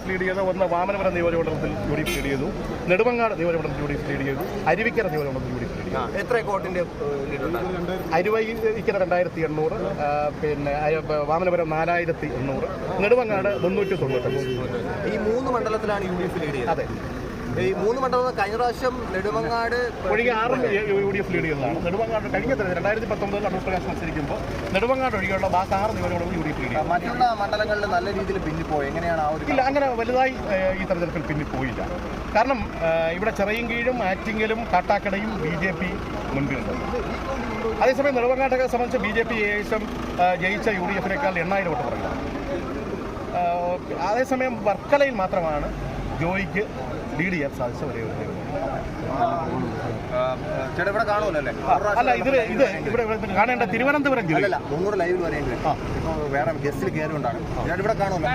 Lead ചെയ്ത ഒന്ന് Vamanapuram നിയോജകമണ്ഡലത്തിൽ UDF lead ചെയ്തു, നെടുമങ്ങാട് നിയോജകമണ്ഡലത്തിൽ UDF ലീഡ് ചെയ്തു, അരുവിക്കര നിയോജകമണ്ഡലത്തിൽ UDF ലീഡ് ചെയ്തു. എത്ര വോട്ടിന്റെ അരുവിക്കര 2800, പിന്നെ വാമനപുരം 4800, നെടുമങ്ങാട് 395. ഈ 3 മണ്ഡലത്തിലാണ് UDF ലീഡ് ചെയ്തത്. അതെ, ഈ 3 മണ്ഡലം കഴിഞ്ഞ പ്രാവശ്യം നെടുമങ്ങാട് ഒഴികെ 6 UDF ലീഡ് ചെയ്തതാണ്. നെടുമങ്ങാട് കഴിഞ്ഞ 2019 അടൂർ പ്രകാശ് മത്സരിക്കുമ്പോൾ നെടുമങ്ങാട് ഒഴികെയുള്ള ബാക്കി 6 നിയോജകമണ്ഡലത്തിൽ UDF ലീഡ് ചെയ്തു. മറ്റുള്ള മണ്ഡലങ്ങളിൽ നല്ല രീതിയിൽ പിന്നിപ്പോയി. എങ്ങനെയാണ് ആ ഒരു? ഇല്ല, അങ്ങനെ വലുതായി ഈ തെരഞ്ഞെടുപ്പിൽ പിന്നിപ്പോയില്ല. കാരണം ഇവിടെ ചിറയൻകീഴും ആറ്റിങ്ങലും കാട്ടാക്കടയും BJP മുൻപിലുണ്ട്. അതേസമയം നെടുമങ്ങാട്ടൊക്കെ സംബന്ധിച്ച് BJP ഏകദേശം ജയിച്ച UDF-നേക്കാൾ 8000 വോട്ട് പറയുക. അതേസമയം വർക്കലയിൽ മാത്രമാണ് ജോയിക്ക് ലീഡ് ചെയ്യാൻ സാധിച്ച ഒരേ ഒരു ചേട്ടാ ഇവിടെ കാണുമല്ലേ? അല്ല, ഇവിടെ കാണേണ്ട തിരുവനന്തപുരം ജില്ല ലൈവിൽ വരെയെങ്കിലും വേറെ ഗസ്റ്റിൽ കയറി കൊണ്ടാണ്. ഇവിടെ കാണുമല്ലോ.